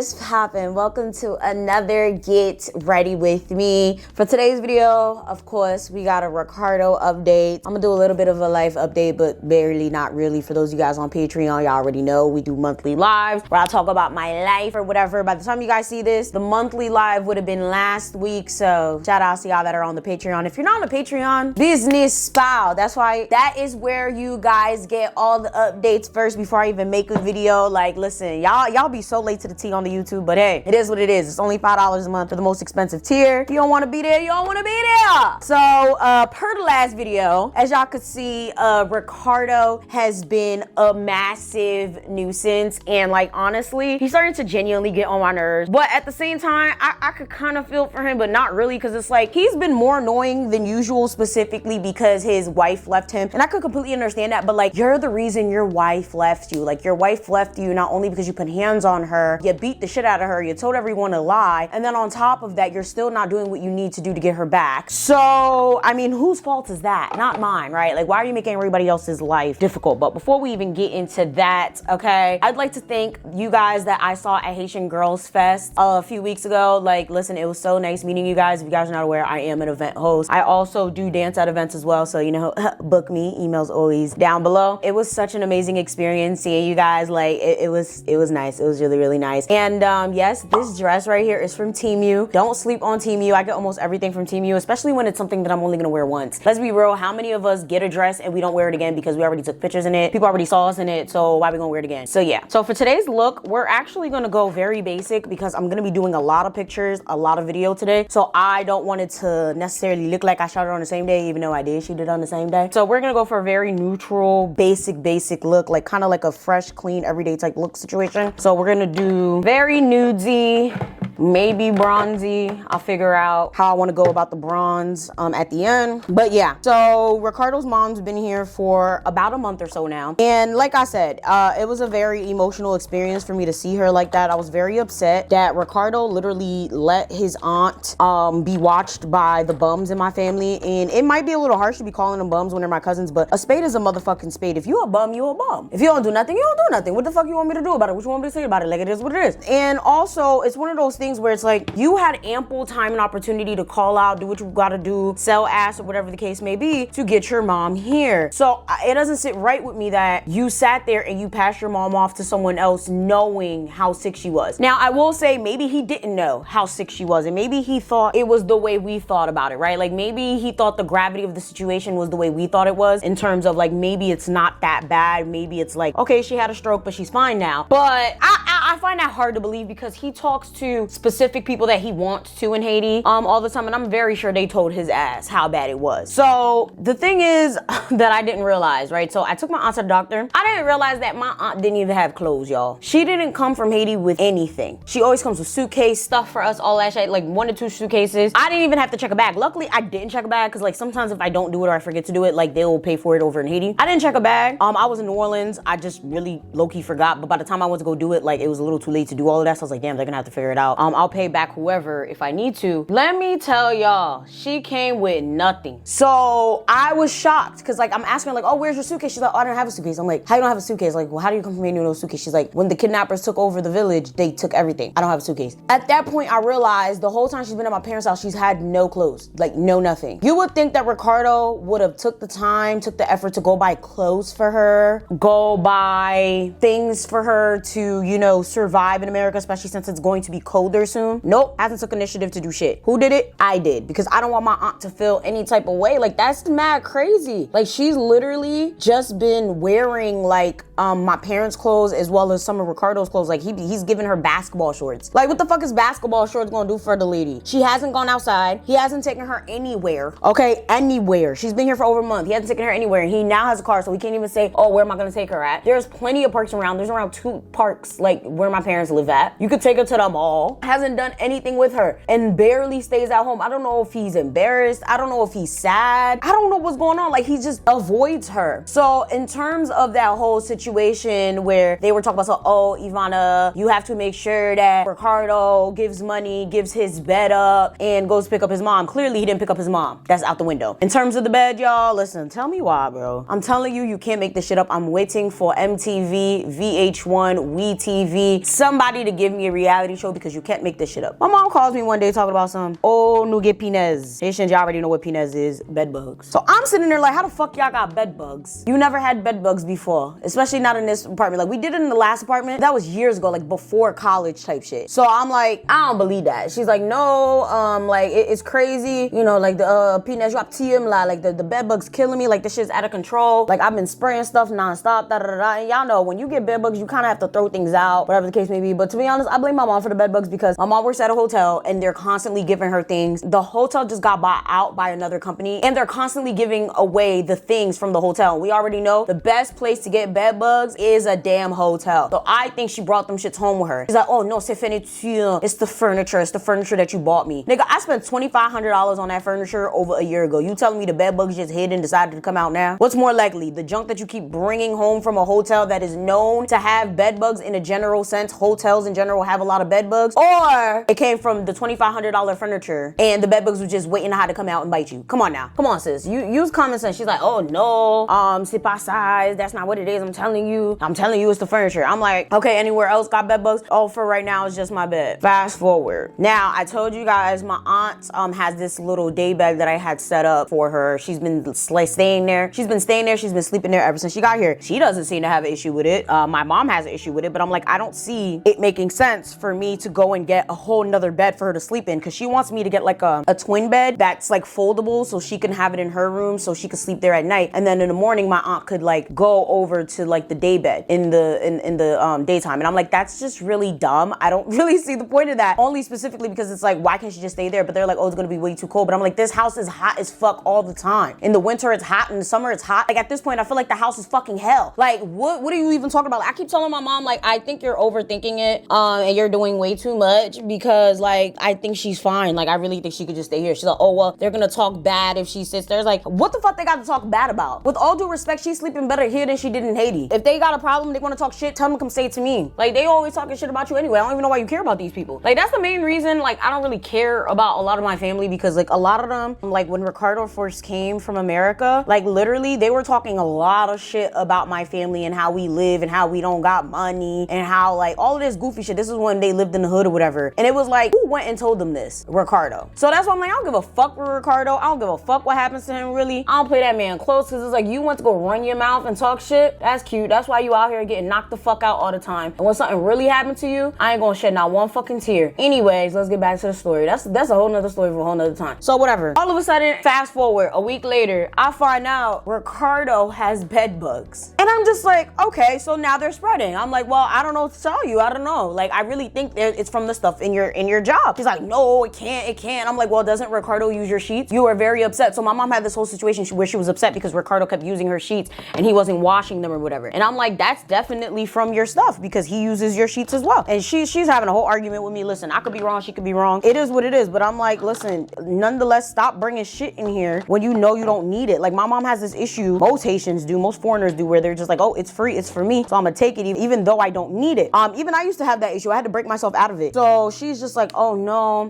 What's poppin'? Welcome to another Get Ready With Me. For today's video, of course, we got a Ricardo update. I'm gonna do a little bit of a life update, but barely, not really. For those of you guys on Patreon, y'all already know we do monthly lives where I talk about my life or whatever. By the time you guys see this, the monthly live would have been last week. So shout out to y'all that are on the Patreon. If you're not on the Patreon, business style. That's why that is where you guys get all the updates first before I even make a video. Like, listen, y'all be so late to the tea on the YouTube, but hey, it is what it is. It's only $5 a month for the most expensive tier. If you don't want to be there, you don't want to be there. So per the last video, as y'all could see, Ricardo has been a massive nuisance, and like honestly, he's starting to genuinely get on my nerves. But at the same time, I could kind of feel for him, but not really, because it's like he's been more annoying than usual, specifically because his wife left him, and I could completely understand that. But like, you're the reason your wife left you. Like, your wife left you not only because you put hands on her, you beat the shit out of her, you told everyone a lie, and then on top of that, you're still not doing what you need to do to get her back. So I mean, whose fault is that? Not mine, right? Like, why are you making everybody else's life difficult? But before we even get into that, okay, I'd like to thank you guys that I saw at Haitian Girls Fest a few weeks ago. Like, listen, it was so nice meeting you guys. If you guys are not aware, I am an event host. I also do dance at events as well, so you know, book me. Emails always down below. It was such an amazing experience seeing you guys. Like, it was nice. It was really nice. And yes, this dress right here is from Temu. Don't sleep on Temu. I get almost everything from Temu, especially when it's something that I'm only gonna wear once. Let's be real, how many of us get a dress and we don't wear it again because we already took pictures in it? People already saw us in it, so why we gonna wear it again? So yeah. So for today's look, we're actually gonna go very basic because I'm gonna be doing a lot of pictures, a lot of video today. So I don't want it to necessarily look like I shot it on the same day, even though I did shoot it on the same day. So we're gonna go for a very neutral, basic look, like kind of like a fresh, clean, everyday type look situation. So we're gonna do very nudesy, maybe bronzy. I'll figure out how I want to go about the bronze at the end. But yeah, so Ricardo's mom's been here for about a month or so now, and like I said, it was a very emotional experience for me to see her like that. I was very upset that Ricardo literally let his aunt be watched by the bums in my family. And it might be a little harsh to be calling them bums when they're my cousins, but a spade is a motherfucking spade. If you a bum, you a bum. If you don't do nothing, you don't do nothing. What the fuck you want me to do about it? What you want me to say about it? Like, it is what it is. And also, it's one of those things where it's like, you had ample time and opportunity to call out, do what you gotta do, sell ass or whatever the case may be to get your mom here. So it doesn't sit right with me that you sat there and you passed your mom off to someone else knowing how sick she was. Now, I will say, maybe he didn't know how sick she was, and maybe he thought it was the way we thought about it, right? Like, maybe he thought the gravity of the situation was the way we thought it was, in terms of like, maybe it's not that bad. Maybe it's like, okay, she had a stroke, but she's fine now. But I find that hard to believe, because he talks to specific people that he wants to in Haiti all the time, and I'm very sure they told his ass how bad it was. So the thing is that I didn't realize, right? So I took my aunt to the doctor. I didn't realize that my aunt didn't even have clothes, y'all. She didn't come from Haiti with anything. She always comes with suitcase, stuff for us, all that shit, like 1 to 2 suitcases. I didn't even have to check a bag. Luckily, I didn't check a bag, because like sometimes if I don't do it or I forget to do it, like they'll pay for it over in Haiti. I didn't check a bag. I was in New Orleans. I just really low-key forgot, but by the time I went to go do it, like it was a little too late to do all of that. So I was like, damn, they're gonna have to figure it out. I'll pay back whoever if I need to. Let me tell y'all, she came with nothing. So I was shocked, because like I'm asking her like, oh, where's your suitcase? She's like, oh, I don't have a suitcase. I'm like, how you don't have a suitcase? Like, well, how do you come from Haiti with no suitcase? She's like, when the kidnappers took over the village, they took everything. I don't have a suitcase. At that point, I realized the whole time she's been at my parents' house, she's had no clothes, like no nothing. You would think that Ricardo would have took the time, took the effort to go buy clothes for her, go buy things for her to, you know, survive in America, especially since it's going to be colder soon. Nope, hasn't took initiative to do shit. Who did it? I did, because I don't want my aunt to feel any type of way. Like, that's mad crazy. Like, she's literally just been wearing like my parents' clothes as well as some of Ricardo's clothes. Like, he's giving her basketball shorts. Like, what the fuck is basketball shorts gonna do for the lady? She hasn't gone outside. He hasn't taken her anywhere. Okay, anywhere. She's been here for over a month. He hasn't taken her anywhere, and he now has a car, so he can't even say, oh, where am I gonna take her at? There's plenty of parks around. There's around 2 parks like where my parents live at. You could take her to the mall. Hasn't done anything with her and barely stays at home. I don't know if he's embarrassed. I don't know if he's sad. I don't know what's going on. Like, he just avoids her. So in terms of that whole situation where they were talking about, so, oh, Yvana, you have to make sure that Ricardo gives money, gives his bed up, and goes pick up his mom. Clearly, he didn't pick up his mom. That's out the window. In terms of the bed, y'all, listen, tell me why, bro. I'm telling you, you can't make this shit up. I'm waiting for MTV, VH1, WeTV, me somebody to give me a reality show because you can't make this shit up. My mom calls me one day talking about some, oh, no get pinez. Haitians, y'all already know what pinez is, bed bugs. So I'm sitting there like, how the fuck y'all got bed bugs? You never had bed bugs before, especially not in this apartment. Like we did it in the last apartment. That was years ago, like before college type shit. So I'm like, I don't believe that. She's like, no, like it's crazy. You know, like the pinez drop TM, like the bed bugs killing me. Like this shit's out of control. Like I've been spraying stuff nonstop, da da da da. And y'all know when you get bed bugs, you kind of have to throw things out, whatever the case may be. But to be honest, I blame my mom for the bed bugs because my mom works at a hotel and they're constantly giving her things. The hotel just got bought out by another company and they're constantly giving away the things from the hotel. We already know the best place to get bed bugs is a damn hotel. So I think she brought them shits home with her. She's like, oh no, c'est fini, it's the furniture. It's the furniture that you bought me. Nigga, I spent $2,500 on that furniture over a year ago. You telling me the bed bugs just hid and decided to come out now? What's more likely? The junk that you keep bringing home from a hotel that is known to have bed bugs in a general sense. Hotels in general have a lot of bed bugs. Or it came from the $2,500 furniture and the bed bugs were just waiting on how to come out and bite you. Come on now. Come on, sis. You use common sense. She's like, oh no, c'est pas size. That's not what it is. I'm telling you it's the furniture. I'm like, okay, anywhere else got bed bugs? Oh, for right now, it's just my bed. Fast forward. Now, I told you guys my aunt has this little day bed that I had set up for her. She's been staying there. She's been sleeping there ever since she got here. She doesn't seem to have an issue with it. My mom has an issue with it, but I'm like, I don't see it making sense for me to go and get a whole nother bed for her to sleep in because she wants me to get like a twin bed that's like foldable so she can have it in her room so she can sleep there at night. And then in the morning, my aunt could like go over to like the day bed in the daytime. And I'm like, that's just really dumb. I don't really see the point of that. Only specifically because it's like, why can't she just stay there? But they're like, oh, it's gonna be way too cold. But I'm like, this house is hot as fuck all the time. In the winter, it's hot. In the summer, it's hot. Like at this point, I feel like the house is fucking hell. Like, what are you even talking about? Like, I keep telling my mom, like, I think you're overthinking it, and you're doing way too much because like, I think she's fine. Like, I really think she could just stay here. She's like, oh, well, they're gonna talk bad if she sits there. It's like, what the fuck they got to talk bad about? With all due respect, she's sleeping better here than she did in Haiti. If they got a problem, they want to talk shit, tell them to come say it to me. Like, they always talking shit about you anyway. I don't even know why you care about these people. Like, that's the main reason, like, I don't really care about a lot of my family because, like, a lot of them, like, when Ricardo first came from America, like, literally, they were talking a lot of shit about my family and how we live and how we don't got money and how, like, all of this goofy shit. This is when they lived in the hood or whatever. And it was like, who went and told them this? Ricardo. So that's why I'm like, I don't give a fuck with Ricardo. I don't give a fuck what happens to him, really. I don't play that man close because it's like, you want to go run your mouth and talk shit? That's cute. That's why you out here getting knocked the fuck out all the time. And when something really happened to you, I ain't gonna shed not one fucking tear. Anyways, let's get back to the story. That's a whole nother story for a whole nother time. So whatever. All of a sudden, fast forward a week later, I find out Ricardo has bed bugs. And I'm just like, okay, so now they're spreading. I'm like, well, I don't know what to tell you. I don't know. Like, I really think it's from the stuff in your job. She's like, no, it can't. I'm like, well, doesn't Ricardo use your sheets? You were very upset. So my mom had this whole situation where she was upset because Ricardo kept using her sheets and he wasn't washing them or whatever. And I'm like, that's definitely from your stuff because he uses your sheets as well. And she's having a whole argument with me. Listen, I could be wrong, she could be wrong. It is what it is. But I'm like, listen, nonetheless, stop bringing shit in here when you know you don't need it. Like, my mom has this issue, most Haitians do, most foreigners do, where they're just like, oh, it's free, it's for me, so I'm gonna take it even though I don't need it. Even I used to have that issue. I had to break myself out of it. So she's just like, oh no,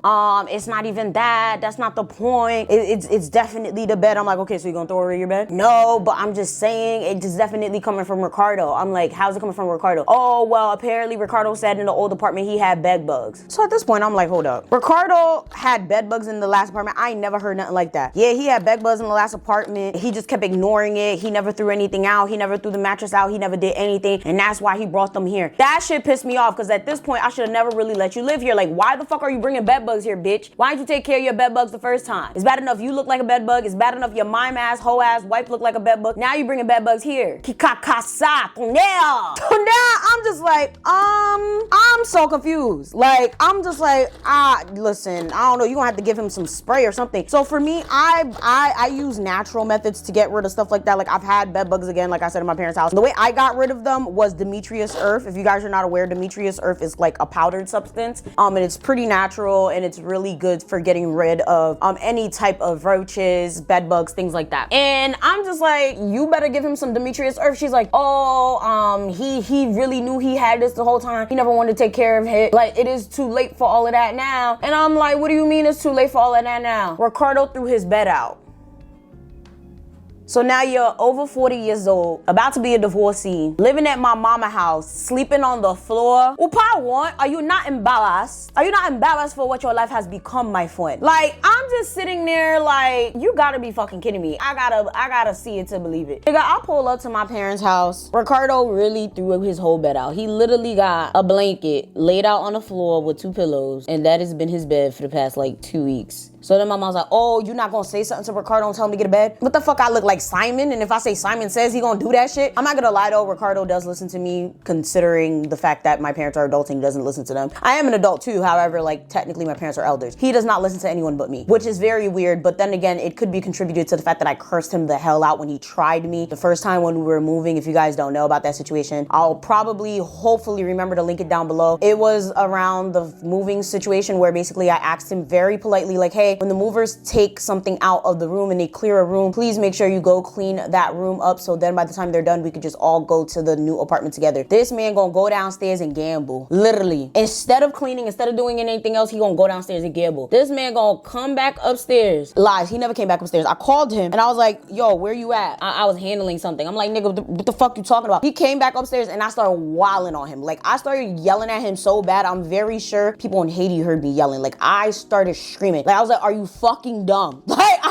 it's not even that. That's not the point. It's definitely the bed. I'm like, okay, so you gonna throw away your bed? No, but I'm just saying it's definitely coming from Ricardo. I'm like, how's it coming from Ricardo? Oh, well, apparently Ricardo said in the old apartment he had bed bugs. So at this point, I'm like, hold up. Ricardo had bed bugs in the last apartment. I ain't never heard nothing like that. Yeah, he had bed bugs in the last apartment. He just kept ignoring it. He never threw anything out. He never threw the mattress out. He never did anything. And that's why he brought them here. That shit pissed me off because at this point, I should have never really let you live here. Like, why the fuck are you bringing bed bugs here, bitch? Why didn't you take care of your bed bugs the first time? It's bad enough you look like a bed bug. It's bad enough your mime ass, hoe ass wife look like a bed bug. Now you bringing bed bugs here. Kikakasa, now I'm just like, I'm so confused. Like, I'm just like, listen, I don't know. You're gonna have to give him some spray or something. So for me, I use natural methods to get rid of stuff like that. Like, I've had bed bugs again, like I said, in my parents' house. The way I got rid of them was Demetrius earth. If you guys are not aware, Demetrius earth is like a powdered substance. And it's pretty natural and it's really good for getting rid of any type of roaches, bed bugs, things like that. And I'm just like, you better give him some Demetrius earth. She's like, oh, he really knew he had this the whole time. He never wanted to take care of it. Like, it is too late for all of that now. And I'm like, what do you mean it's too late for all of that now? Ricardo threw his bed out. So now you're over 40 years old, about to be a divorcee, living at my mama house, sleeping on the floor. Well, part one, are you not embarrassed? Are you not embarrassed for what your life has become, my friend? Like, I'm just sitting there like, you gotta be fucking kidding me. I gotta see it to believe it. Nigga, I pull up to my parents' house. Ricardo really threw his whole bed out. He literally got a blanket laid out on the floor with 2 pillows, and that has been his bed for the past like 2 weeks. So then my mom's like, oh, you not gonna say something to Ricardo and tell him to get to bed? What the fuck, I look like Simon? And if I say Simon says he gonna do that shit? I'm not gonna lie though, Ricardo does listen to me, considering the fact that my parents are adults and he doesn't listen to them. I am an adult too, however, like technically my parents are elders. He does not listen to anyone but me, which is very weird, but then again, it could be contributed to the fact that I cursed him the hell out when he tried me the first time when we were moving. If you guys don't know about that situation, I'll probably, hopefully remember to link it down below. It was around the moving situation where basically I asked him very politely, like, hey, when the movers take something out of the room and they clear a room, please make sure you go clean that room up, so then by the time they're done, we could just all go to the new apartment together. This man gonna go downstairs and gamble. Literally. Instead of cleaning, instead of doing anything else, he gonna go downstairs and gamble. This man gonna come back upstairs. Lies, he never came back upstairs. I called him and I was like, yo, where you at? I was handling something. I'm like, nigga, what the fuck you talking about? He came back upstairs and I started wilding on him. Like, I started yelling at him so bad. I'm very sure people in Haiti heard me yelling. Like, I started screaming. Like, I was like, are you fucking dumb? Like,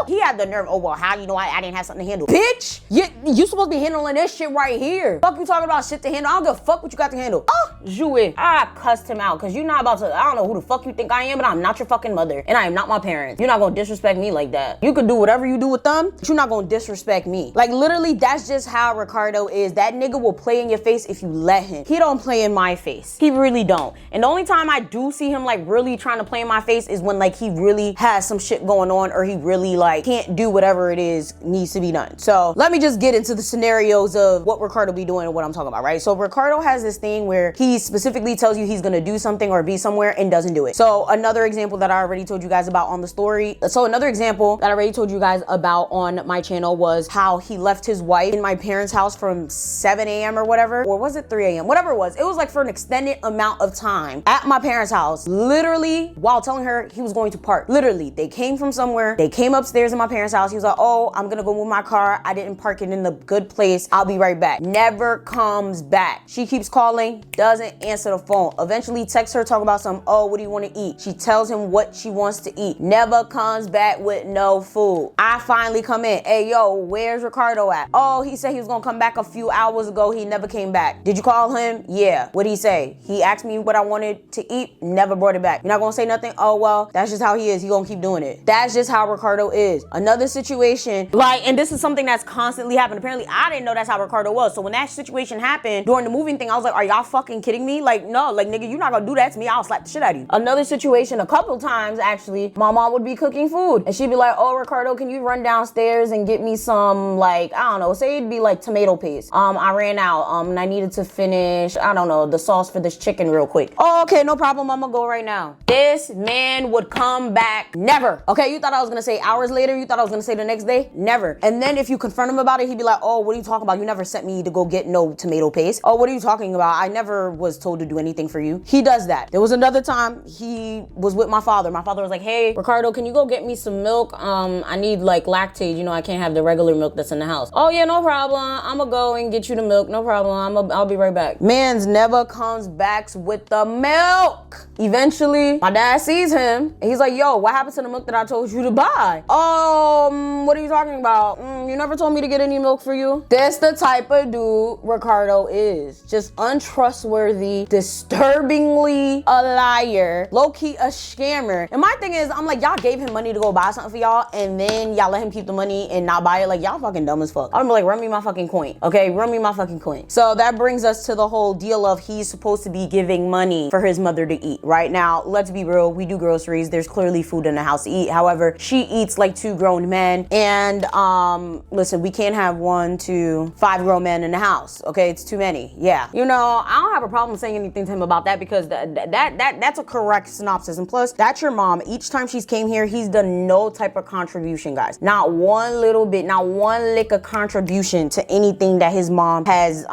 he had the nerve, oh, well, how do you know I didn't have something to handle? Bitch, you supposed to be handling this shit right here. Fuck you talking about shit to handle? I don't give a fuck what you got to handle. Oh, Jouet. I cussed him out because you're not about to, I don't know who the fuck you think I am, but I'm not your fucking mother and I am not my parents. You're not gonna disrespect me like that. You could do whatever you do with them, but you're not gonna disrespect me. Like, literally, that's just how Ricardo is. That nigga will play in your face if you let him. He don't play in my face. He really don't. And the only time I do see him like really trying to play in my face is when like he really has some shit going on or he really like can't do whatever it is needs to be done. So let me just get into the scenarios of what Ricardo be doing and what I'm talking about, right? So Ricardo has this thing where he specifically tells you he's gonna do something or be somewhere and doesn't do it. So another example that I already told you guys about on the story. So another example that I already told you guys about on my channel was how he left his wife in my parents' house from 7 a.m. or whatever, or was it 3 a.m.? Whatever it was like for an extended amount of time at my parents' house, literally while telling her he was going to park. Literally, they came from somewhere, they came upstairs in my parents' house. He was like, oh, I'm gonna go move my car. I didn't park it in the good place. I'll be right back. Never comes back. She keeps calling, doesn't answer the phone. Eventually texts her, talk about something. Oh, what do you want to eat? She tells him what she wants to eat. Never comes back with no food. I finally come in. Hey, yo, where's Ricardo at? Oh, he said he was gonna come back a few hours ago. He never came back. Did you call him? Yeah. What'd he say? He asked me what I wanted to eat. Never brought it back. You're not gonna say nothing? Oh, well, that's just how he is. He gonna keep doing it. That's just how Ricardo is. Another situation, like, and this is something that's constantly happened. Apparently, I didn't know that's how Ricardo was. So when that situation happened during the moving thing, I was like, are y'all fucking kidding me? Like, no, like, nigga, you're not gonna do that to me. I'll slap the shit out of you. Another situation, a couple times, actually, my mom would be cooking food and she'd be like, oh, Ricardo, can you run downstairs and get me some, like, I don't know, say it'd be like tomato paste. I ran out, and I needed to finish, I don't know, the sauce for this chicken real quick. Oh, okay, no problem. I'm gonna go right now. This man would come back. Never. Okay, you thought I was gonna say hours later? You thought I was gonna say the next day? Never. And then if you confront him about it, he'd be like, oh, what are you talking about? You never sent me to go get no tomato paste. Oh, what are you talking about? I never was told to do anything for you. He does that. There was another time he was with my father. My father was like, hey, Ricardo, can you go get me some milk? I need like lactate. You know, I can't have the regular milk that's in the house. Oh yeah, no problem. I'm gonna go and get you the milk. No problem. I'll be right back. Man's never comes back with the milk. Eventually, my dad sees him and he's like, yo, what happened to the milk that I told you to buy? What are you talking about? You never told me to get any milk for you. That's the type of dude Ricardo is. Just untrustworthy, disturbingly a liar, low-key a scammer. And my thing is, I'm like, y'all gave him money to go buy something for y'all and then y'all let him keep the money and not buy it. Like, y'all fucking dumb as fuck. I'm like, run me my fucking coin. Okay, run me my fucking coin. So that brings us to the whole deal of he's supposed to be giving money for his mother to eat. Right now, let's be real, we do groceries. There's clearly food in the house to eat. However, she eats like 2 grown men. And listen, we can't have 1 to 5 grown men in the house. Okay, it's too many. Yeah, you know, I don't have a problem saying anything to him about that because that's a correct synopsis. And plus, that's your mom. Each time she's came here, he's done no type of contribution, guys. Not one little bit, not one lick of contribution to anything that his mom has,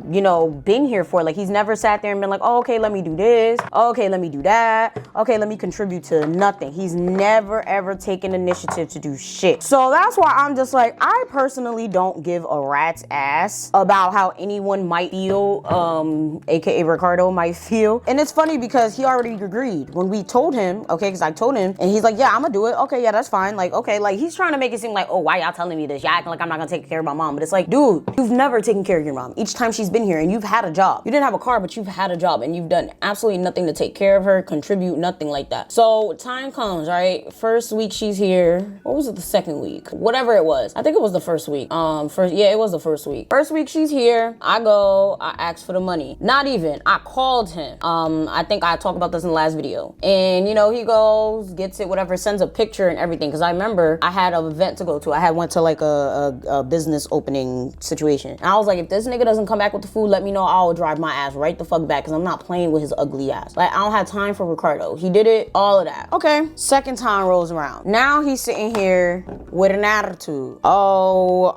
you know, been here for. Like, he's never sat there and been like, oh, okay, let me do this. Okay, let me do that. Okay, let me contribute to nothing. He's never ever taken initiative to do shit. So that's why I'm just like, I I personally don't give a rat's ass about how anyone might feel, aka Ricardo might feel. And it's funny because he already agreed when we told him, okay, because I told him, and he's like, yeah, I'm gonna do it. Okay, yeah, that's fine. Like, okay, like he's trying to make it seem like, oh, why y'all telling me this? Y'all acting like I'm not gonna take care of my mom. But it's like, dude, you've never taken care of your mom. Each time she's been here and you've had a job. You didn't have a car, but you've had a job and you've done absolutely nothing to take care of her, contribute, nothing like that. So time comes, right? First week she's here. What was it, the second week? Whatever it was. I think it was the first week. Yeah, it was the first week. First week she's here. I go, I ask for the money. Not even. I called him. I think I talked about this in the last video. And you know, he goes, gets it, whatever, sends a picture and everything. Cause I remember I had an event to go to. I had went to like a business opening situation. And I was like, if this nigga doesn't come back with the food, let me know. I'll drive my ass right the fuck back. Cause I'm not playing with his ugly ass. Like, I don't have time for Ricardo. He did it, all of that. Okay, second time rolls around. Now he's sitting here with an attitude. Oh,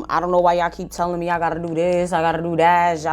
I don't know why y'all keep telling me I gotta do this, I gotta do that,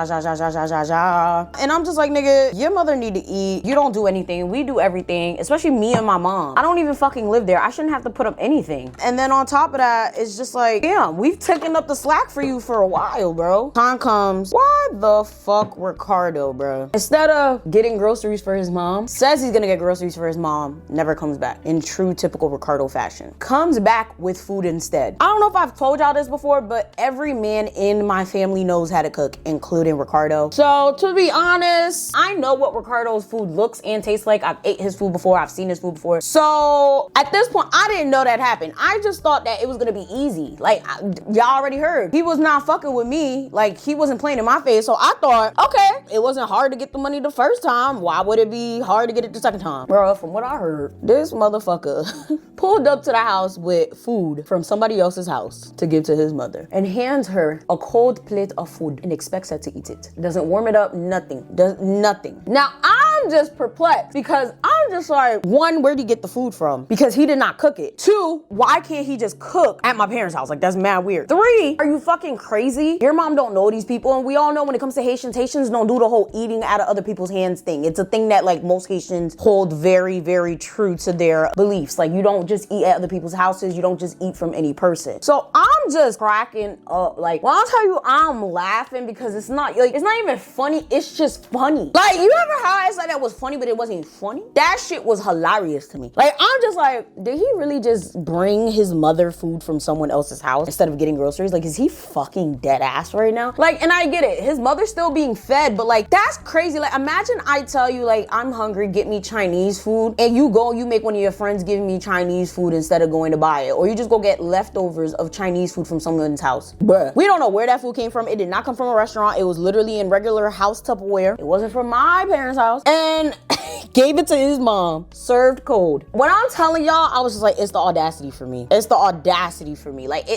And I'm just like, nigga, your mother need to eat. You don't do anything. We do everything, especially me and my mom. I don't even fucking live there. I shouldn't have to put up anything. And then on top of that, it's just like, damn, we've taken up the slack for you for a while, bro. Time comes, why the fuck Ricardo, bro? Instead of getting groceries for his mom, says he's gonna get groceries for his mom, never comes back in true typical Ricardo fashion. Comes back with food instead. I don't know if I've told y'all this before, but every man in my family knows how to cook, including Ricardo. So to be honest, I know what Ricardo's food looks and tastes like. I've ate his food before. I've seen his food before. So at this point, I didn't know that happened. I just thought that it was gonna be easy. Like, y'all already heard. He was not fucking with me. Like, he wasn't playing in my face. So I thought, okay, it wasn't hard to get the money the first time. Why would it be hard to get it the second time? Bro, from what I heard, this motherfucker pulled up to the house with food from somebody else's house to give to his mother and hands her a cold plate of food and expects her to eat it. Doesn't warm it up, nothing. Does nothing. Now, I'm just perplexed because I'm just like, one, where'd he get the food from? Because he did not cook it. Two, why can't he just cook at my parents' house? Like, that's mad weird. Three, are you fucking crazy? Your mom don't know these people, and we all know when it comes to Haitians, Haitians don't do the whole eating out of other people's hands thing. It's a thing that like most Haitians hold very, very true to their beliefs. Like, you don't just eat at other people's houses. You don't just eat from any person. So I'm just cracking up. Like, when I tell you I'm laughing because it's not even funny. It's just funny. Like, you ever how I said that was funny, but it wasn't funny? That shit was hilarious to me. Like, I'm just like, did he really just bring his mother food from someone else's house instead of getting groceries? Like, is he fucking dead ass right now? Like, and I get it. His mother's still being fed, but like, that's crazy. Like, imagine I tell you, like, I'm hungry, get me Chinese food, and you go, you make one of your friends give me Chinese food instead of going to buy it. Or you just go get leftovers of Chinese food from someone's house. Bruh. We don't know where that food came from. It did not come from a restaurant. It was literally in regular house Tupperware. It wasn't from my parents' house. And gave it to his mom, served cold. When I'm telling y'all, I was just like, it's the audacity for me. It's the audacity for me. Like,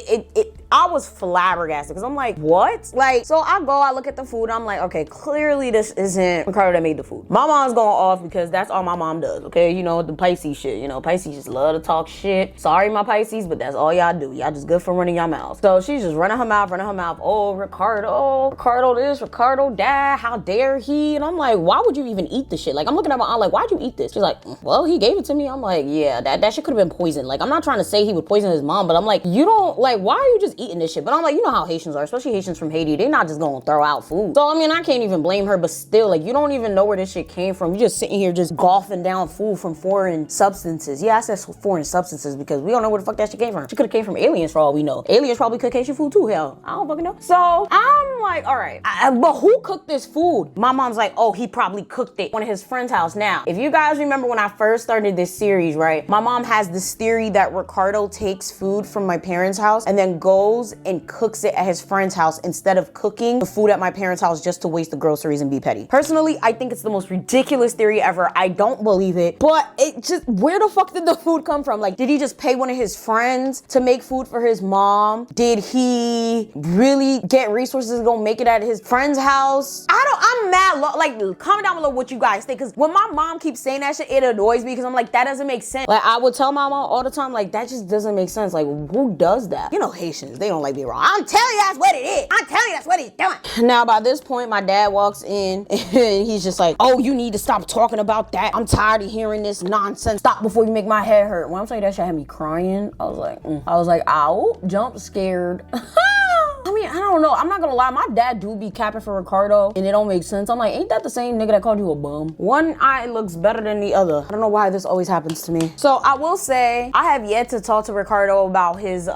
I was flabbergasted because I'm like, what? Like, so I go, I look at the food, I'm like, okay, clearly this isn't Ricardo that made the food. My mom's going off because that's all my mom does, okay? You know, the Pisces shit, you know, Pisces just love to talk shit. Sorry, my Pisces, but that's all y'all do. Y'all just good for running your mouth. So she's just running her mouth. Oh, Ricardo this, Ricardo that, how dare he? And I'm like, why would you even eat this shit? Like, I'm looking at my aunt like, why'd you eat this? She's like, well, he gave it to me. I'm like, yeah, that shit could have been poison. Like, I'm not trying to say he would poison his mom, but I'm like, you don't, like, why are you just eating this shit? But I'm like, you know how Haitians are, especially Haitians from Haiti. They're not just gonna throw out food. So, I mean, I can't even blame her, but still, like, you don't even know where this shit came from. You just sitting here just golfing down food from foreign substances. Yeah, I said foreign substances because we don't know where the fuck that shit came from. She could have came from aliens for all we know. Aliens probably cook Haitian food too, hell. I don't fucking know. So, I'm like, all right, but who cooked this food? My mom's like, oh, he probably cooked it at one of his friend's house. Now, if you guys remember when I first started this series, right? My mom has this theory that Ricardo takes food from my parents' house and then goes and cooks it at his friend's house instead of cooking the food at my parents' house just to waste the groceries and be petty. Personally, I think it's the most ridiculous theory ever. I don't believe it, but it just, where the fuck did the food come from? Like, did he just pay one of his friends to make food for his mom? Did he really get resources to go make it at his friend's house? I'm mad. Like, comment down below what you guys think, because when my mom keeps saying that shit, it annoys me because I'm like, that doesn't make sense. Like, I would tell my mom all the time, like, that just doesn't make sense. Like, who does that? You know, Haitians, they don't like being wrong. I'm telling you that's what it is. I'm telling you that's what he's doing. Now, by this point, my dad walks in and he's just like, oh, you need to stop talking about that. I'm tired of hearing this nonsense. Stop before you make my head hurt. When I'm telling you that shit had me crying, I was like, ow, jump scared. I mean, I don't know. I'm not gonna lie. My dad do be capping for Ricardo, and it don't make sense. I'm like, ain't that the same nigga that called you a bum? One eye looks better than the other. I don't know why this always happens to me. So I will say, I have yet to talk to Ricardo about his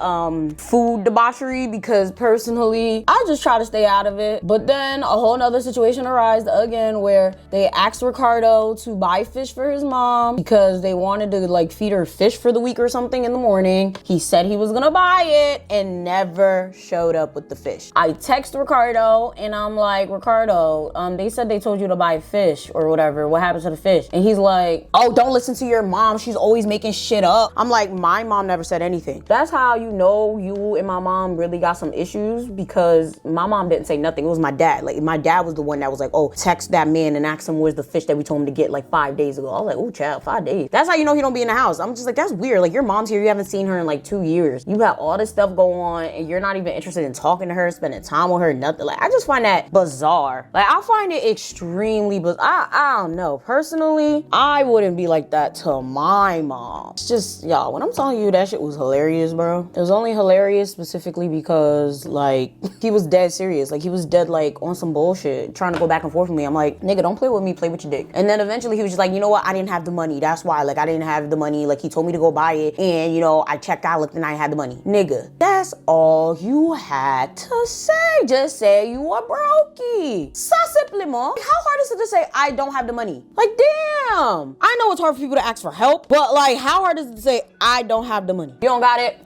food debauchery because personally, I just try to stay out of it. But then a whole nother situation arose again where they asked Ricardo to buy fish for his mom because they wanted to like feed her fish for the week or something in the morning. He said he was gonna buy it and never showed up with the fish. I text Ricardo and I'm like, Ricardo, they said they told you to buy fish or whatever. What happened to the fish? And he's like, oh, don't listen to your mom. She's always making shit up. I'm like, my mom never said anything. That's how you know you and my mom really got some issues, because my mom didn't say nothing. It was my dad. Like, my dad was the one that was like, oh, text that man and ask him where's the fish that we told him to get like 5 days ago. I was like, oh, child, 5 days. That's how you know he don't be in the house. I'm just like, that's weird. Like, your mom's here. You haven't seen her in like 2 years. You have all this stuff go on and you're not even interested in talking to her, spending time with her, nothing. Like, I just find that bizarre. Like, I find it extremely bizarre. I don't know. Personally, I wouldn't be like that to my mom. It's just, y'all, when I'm telling you that shit was hilarious, bro. It was only hilarious specifically because, like, he was dead serious. Like, he was dead, like, on some bullshit, trying to go back and forth with me. I'm like, nigga, don't play with me, play with your dick. And then eventually he was just like, you know what? I didn't have the money. That's why. Like, I didn't have the money. Like, he told me to go buy it. And, you know, I checked out, looked, and I had the money. Nigga, that's all you had to say. Just say you were brokey. Ça simplement. How hard is it to say I don't have the money? Like, damn. I know it's hard for people to ask for help, but like, how hard is it to say I don't have the money? You don't got it?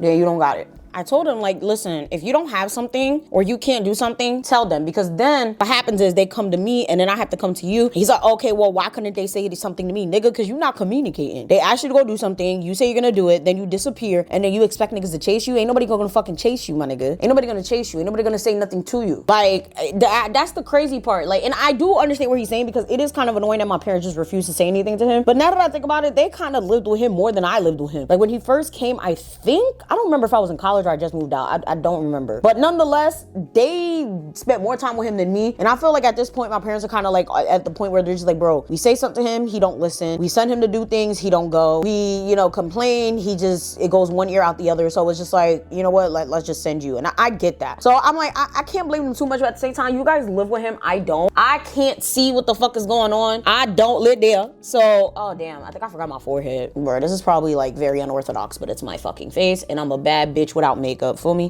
Then you don't got it. I told him, like, listen, if you don't have something or you can't do something, tell them, because then what happens is they come to me and then I have to come to you. He's like, okay, well, why couldn't they say something to me? Nigga, because you're not communicating. They ask you to go do something, you say you're gonna do it, then you disappear, and then you expect niggas to chase you. Ain't nobody gonna fucking chase you, my nigga. Ain't nobody gonna chase you. Ain't nobody gonna say nothing to you. Like, that's the crazy part. Like, and I do understand what he's saying, because it is kind of annoying that my parents just refuse to say anything to him. But now that I think about it, they kind of lived with him more than I lived with him. Like, when he first came, I don't remember if I was in college or I just moved out. I don't remember. But nonetheless, they spent more time with him than me. And I feel like at this point, my parents are kind of like at the point where they're just like, bro, we say something to him, he don't listen. We send him to do things, he don't go. We, you know, complain, it goes one ear out the other. So it's just like, you know what, let's just send you. And I get that. So I'm like, I can't blame them too much, but at the same time, you guys live with him, I don't. I can't see what the fuck is going on. I don't live there. So, oh damn, I think I forgot my forehead. Bro, this is probably like very unorthodox, but it's my fucking face and I'm a bad bitch without makeup, feel me?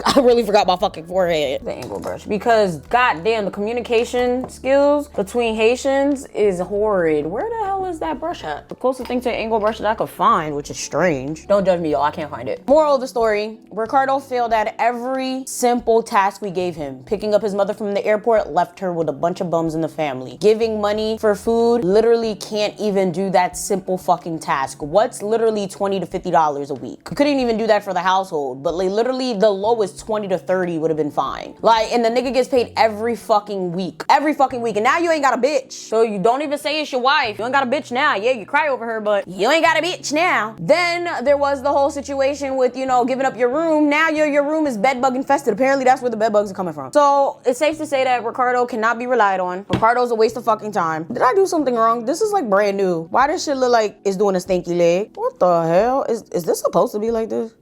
I really forgot my fucking forehead. The angle brush. Because, goddamn, the communication skills between Haitians is horrid. Where the hell is that brush at? The closest thing to an angle brush that I could find, which is strange. Don't judge me, y'all. I can't find it. Moral of the story, Ricardo failed at every simple task we gave him. Picking up his mother from the airport left her with a bunch of bums in the family. Giving money for food, literally can't even do that simple fucking task. What's literally $20 to $50 a week? You couldn't even do that for the household, but like literally the lowest 20 to 30 would have been fine. Like, and the nigga gets paid every fucking week. Every fucking week. And now you ain't got a bitch. So you don't even say it's your wife. You ain't got a bitch now. Yeah, you cry over her, but you ain't got a bitch now. Then there was the whole situation with, you know, giving up your room. Now your room is bed bug infested. Apparently that's where the bed bugs are coming from. So it's safe to say that Ricardo cannot be relied on. Ricardo's a waste of fucking time. Did I do something wrong? This is like brand new. Why does shit look like it's doing a stinky leg? What the hell? Is this supposed to be like this?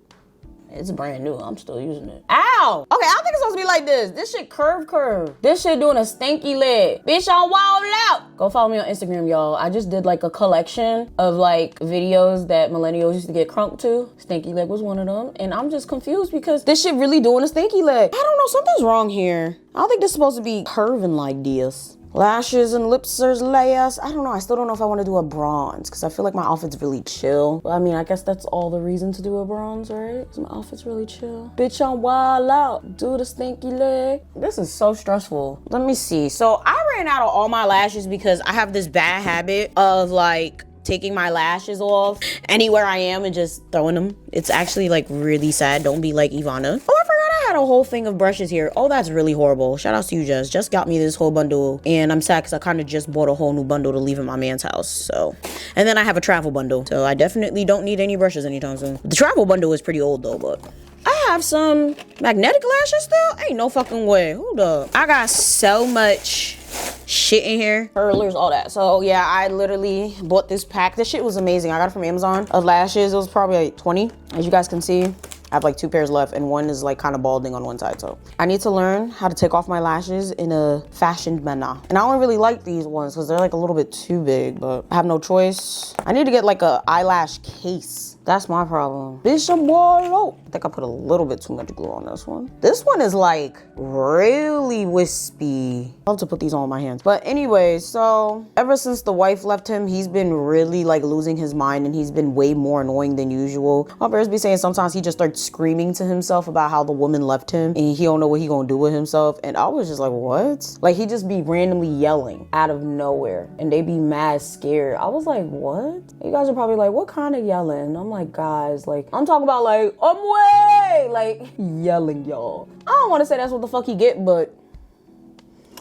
It's brand new. I'm still using it. Ow! Okay, I don't think it's supposed to be like this. This shit curve. This shit doing a stinky leg. Bitch, I'm wild out. Go follow me on Instagram, y'all. I just did like a collection of like videos that millennials used to get crunk to. Stinky leg was one of them. And I'm just confused because this shit really doing a stinky leg. I don't know. Something's wrong here. I don't think this is supposed to be curving like this. Lashes and lips are layers. I don't know. I still don't know if I want to do a bronze because I feel like my outfit's really chill. But I mean, I guess that's all the reason to do a bronze, right? Because my outfit's really chill. Bitch, I'm wild out. Do the stinky leg. This is so stressful. Let me see. So I ran out of all my lashes because I have this bad habit of like taking my lashes off anywhere I am and just throwing them. It's actually like really sad. Don't be like Yvana. Oh, I forgot I had a whole thing of brushes here. Oh, that's really horrible. Shout out to you, Jess. Just got me this whole bundle and I'm sad because I kind of just bought a whole new bundle to leave in my man's house. So, and then I have a travel bundle. So I definitely don't need any brushes anytime soon. The travel bundle is pretty old though, but I have some magnetic lashes still? Ain't no fucking way. Hold up. I got so much shit in here, curlers, all that. So yeah, I literally bought this pack. This shit was amazing. I got it from Amazon of lashes. It was probably like 20, as you guys can see. I have like 2 pairs left and one is like kind of balding on one side. So I need to learn how to take off my lashes in a fashioned manner. And I don't really like these ones because they're like a little bit too big, but I have no choice. I need to get like a eyelash case. That's my problem. Bishop Wallow. I think I put a little bit too much glue on this one. This one is like really wispy. I love to put these on my hands. But anyway, so ever since the wife left him, he's been really like losing his mind and he's been way more annoying than usual. My parents be saying sometimes he just starts screaming to himself about how the woman left him and he don't know what he gonna do with himself. And I was just like, what? Like he just be randomly yelling out of nowhere and they be mad scared. I was like, what? You guys are probably like, what kind of yelling? I'm like, guys, like I'm talking about like, way, like yelling, y'all. I don't want to say that's what the fuck he get, but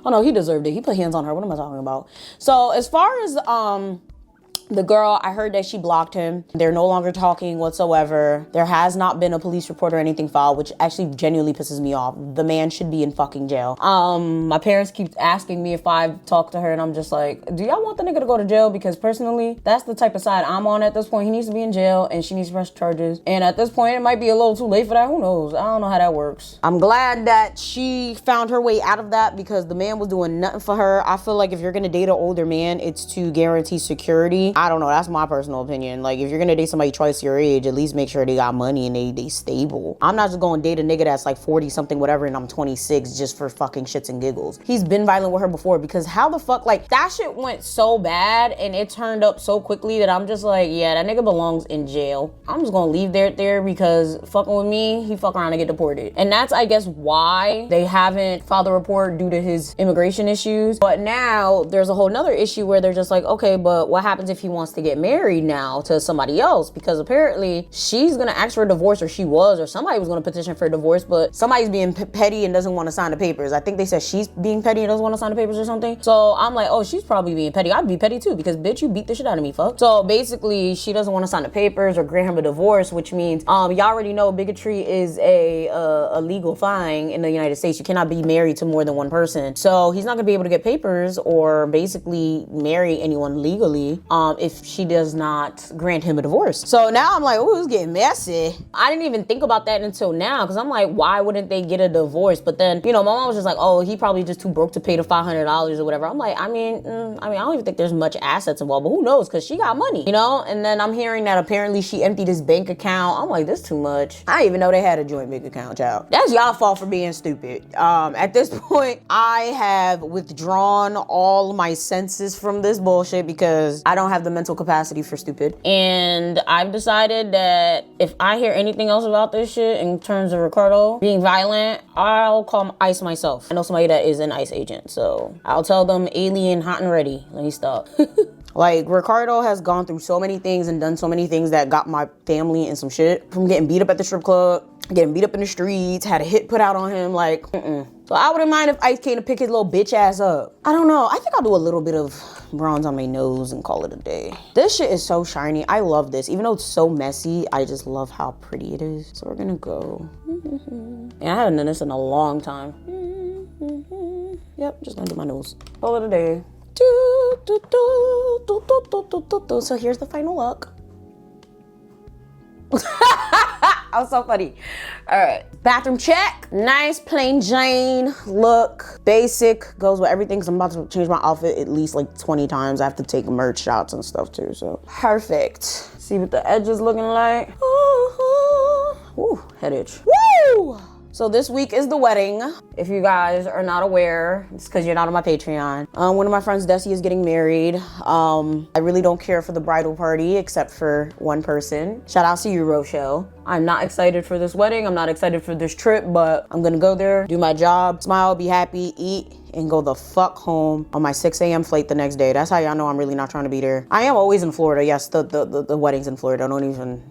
oh no, he deserved it. He put hands on her. What am I talking about? So as far as the girl, I heard that she blocked him. They're no longer talking whatsoever. There has not been a police report or anything filed, which actually genuinely pisses me off. The man should be in fucking jail. My parents keep asking me if I've talked to her and I'm just like, do y'all want the nigga to go to jail? Because personally, that's the type of side I'm on at this point. He needs to be in jail and she needs to press charges. And at this point, it might be a little too late for that. Who knows? I don't know how that works. I'm glad that she found her way out of that because the man was doing nothing for her. I feel like if you're gonna date an older man, it's to guarantee security. I don't know, that's my personal opinion. Like if you're gonna date somebody twice your age, at least make sure they got money and they stable. I'm not just gonna date a nigga that's like 40 something whatever and I'm 26 just for fucking shits and giggles. He's been violent with her before because how the fuck, like that shit went so bad and it turned up so quickly that I'm just like, yeah, that nigga belongs in jail. I'm just gonna leave there because fucking with me, he fuck around and get deported. And that's I guess why they haven't filed a report due to his immigration issues. But now there's a whole nother issue where they're just like, okay, but what happens if he wants to get married now to somebody else? Because apparently she's gonna ask for a divorce, or she was, or somebody was gonna petition for a divorce, but somebody's being petty and doesn't want to sign the papers. I think they said she's being petty and doesn't want to sign the papers or something. So I'm like, oh, she's probably being petty. I'd be petty too because bitch, you beat the shit out of me, fuck. So basically she doesn't want to sign the papers or grant him a divorce, which means y'all already know bigotry is a legal fine in the United States. You cannot be married to more than one person. So he's not gonna be able to get papers or basically marry anyone legally if she does not grant him a divorce. So now I'm like, oh, it's getting messy. I didn't even think about that until now because I'm like, why wouldn't they get a divorce? But then, you know, my mom was just like, oh, he probably just too broke to pay the $500 or whatever. I'm like, I mean, I don't even think there's much assets involved, but who knows? Because she got money, you know? And then I'm hearing that apparently she emptied his bank account. I'm like, this too much. I didn't even know they had a joint bank account, child. That's y'all fault for being stupid. At this point, I have withdrawn all my senses from this bullshit because I don't have the mental capacity for stupid. And I've decided that if I hear anything else about this shit in terms of Ricardo being violent, I'll call ICE myself. I know somebody that is an ICE agent, so I'll tell them alien hot and ready. Let me stop. Like, Ricardo has gone through so many things and done so many things that got my family in some shit. From getting beat up at the strip club, getting beat up in the streets, had a hit put out on him, like, So I wouldn't mind if Ice came to pick his little bitch ass up. I don't know. I think I'll do a little bit of bronze on my nose and call it a day. This shit is so shiny. I love this. Even though it's so messy, I just love how pretty it is. So we're gonna go. And I haven't done this in a long time. Yep, just gonna do my nose. Call it a day. So here's the final look. I was so funny. All right, bathroom check. Nice plain Jane look. Basic, goes with everything because I'm about to change my outfit at least like 20 times. I have to take merch shots and stuff too, so perfect. See what the edge is looking like. Ooh, head itch. Woo! So this week is the wedding. If you guys are not aware, it's because you're not on my Patreon. One of my friends, Desi, is getting married. I really don't care for the bridal party except for one person. Shout out to you, Rochelle. I'm not excited for this wedding. I'm not excited for this trip, but I'm gonna go there, do my job, smile, be happy, eat, and go the fuck home on my 6 a.m. flight the next day. That's how y'all know I'm really not trying to be there. I am always in Florida. Yes, the wedding's in Florida.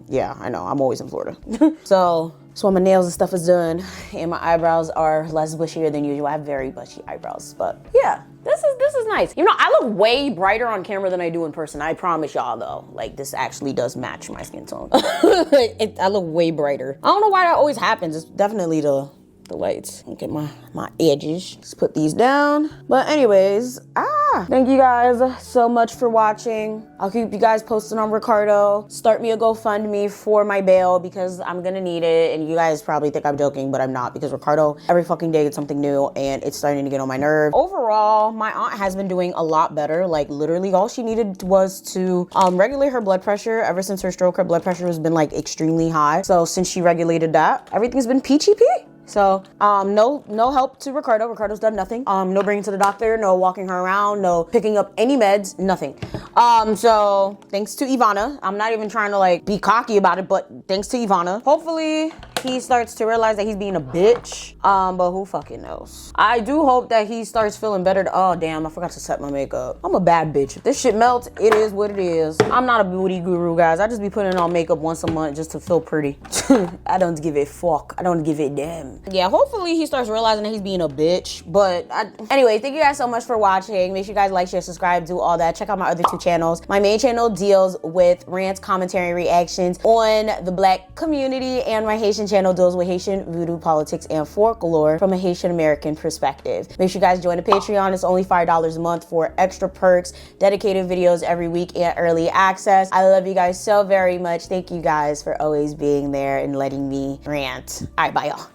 Yeah, I know, I'm always in Florida. So my nails and stuff is done, and my eyebrows are less bushier than usual. I have very bushy eyebrows, but yeah. This is nice. You know, I look way brighter on camera than I do in person. I promise y'all though. Like this actually does match my skin tone. I look way brighter. I don't know why that always happens. It's definitely the lights. Look at my edges. Just put these down. But anyways, thank you guys so much for watching. I'll keep you guys posted on Ricardo. Start me a GoFundMe for my bail because I'm gonna need it. And you guys probably think I'm joking, but I'm not, because Ricardo, every fucking day it's something new and it's starting to get on my nerve. Overall, my aunt has been doing a lot better. Like literally all she needed was to regulate her blood pressure. Ever since her stroke, her blood pressure has been like extremely high. So since she regulated that, everything's been peachy pea. So, no help to Ricardo. Ricardo's done nothing. No bringing to the doctor, no walking her around, no picking up any meds, nothing. So thanks to Yvana. I'm not even trying to like be cocky about it, but thanks to Yvana. Hopefully he starts to realize that he's being a bitch. But who fucking knows? I do hope that he starts feeling better. Oh damn, I forgot to set my makeup. I'm a bad bitch. If this shit melts, it is what it is. I'm not a beauty guru, guys. I just be putting on makeup once a month just to feel pretty. I don't give a fuck. I don't give a damn. Yeah, hopefully he starts realizing that he's being a bitch. But anyway, thank you guys so much for watching. Make sure you guys like, share, subscribe, do all that. Check out my other two channels. My main channel deals with rants, commentary, reactions on the Black community, and my Haitian channel deals with Haitian voodoo, politics, and folklore from a Haitian American perspective. Make sure you guys join the Patreon. It's only $5 a month for extra perks, dedicated videos every week, and early access. I love you guys so very much. Thank you guys for always being there and letting me rant. All right, bye y'all.